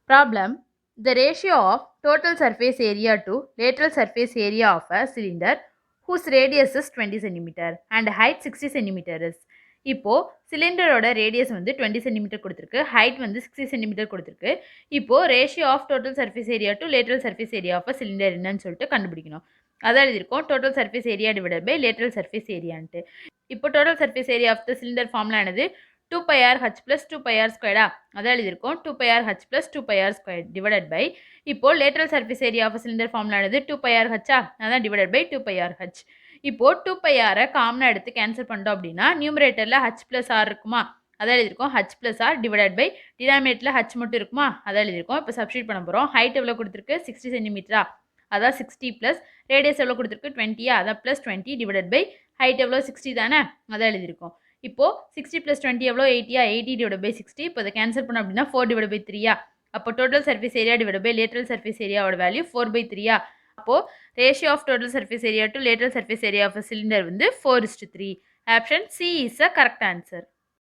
Problem: the ratio of total surface area to lateral surface area of a cylinder whose radius is 20 cm and height 60 cm is. இப்போ சிலிண்டரோட radius வந்து 20 centimetre கொடுத்துருக்கு, height வந்து 60 centimetre கொடுத்துருக்கு. இப்போ ratio of total surface area to lateral surface area of cylinder என்னன்னு சொல்லிட்டு கண்டுபிடிக்கணும். அதான் எழுதியிருக்கோம் total surface area divided by lateral surface ஏரியான்ட்டு. இப்போ total surface area of the cylinder formula என்னது? 2 pi r h plus 2 pi r squared அதான் எழுதியிருக்கோம் 2 pi r h plus 2 pi r squared divided by இப்போ lateral surface area of a cylinder formula ஆனது 2 pi r h அதான் divided by 2 pi r h. இப்போ 2 pi r காமனா எடுத்து cancel பண்ணிட்டோம் அப்படின்னா நியூமரேட்டர்ல h plus r இருக்குமா, அதான் எழுதியிருக்கோம் h plus r divided by டினாமினேட்டர்ல h மட்டும் இருக்குமா, அதான் எழுதியிருக்கோம். இப்போ சப்ஸ்டியூட் பண்ண போகிறோம். ஹைட் எவ்வளோ கொடுத்துருக்கு 60 சென்டிமீட்டரா, அதான் 60 ப்ளஸ் ரேடியஸ் எவ்வளோ கொடுத்துருக்கு 20 அதான் ப்ளஸ் 20 டிவைடட் பை ஹைட் எவ்வளோ 60 தானே, அதான் எழுதியிருக்கோம். இப்போ 60 + 20 எவ்வளோ 80 80 டிவைட் பை 60. இப்போ இதை கேன்சல் பண்ணோம் அப்படின்னா 4 டிவைட் பை 3 அப்போ total surface area divide by lateral surface ஏரியாவோட வேல்யூ 4/3 அப்போ ratio of total surface area to lateral surface area of cylinder வந்து 4:3. Option C is a correct answer.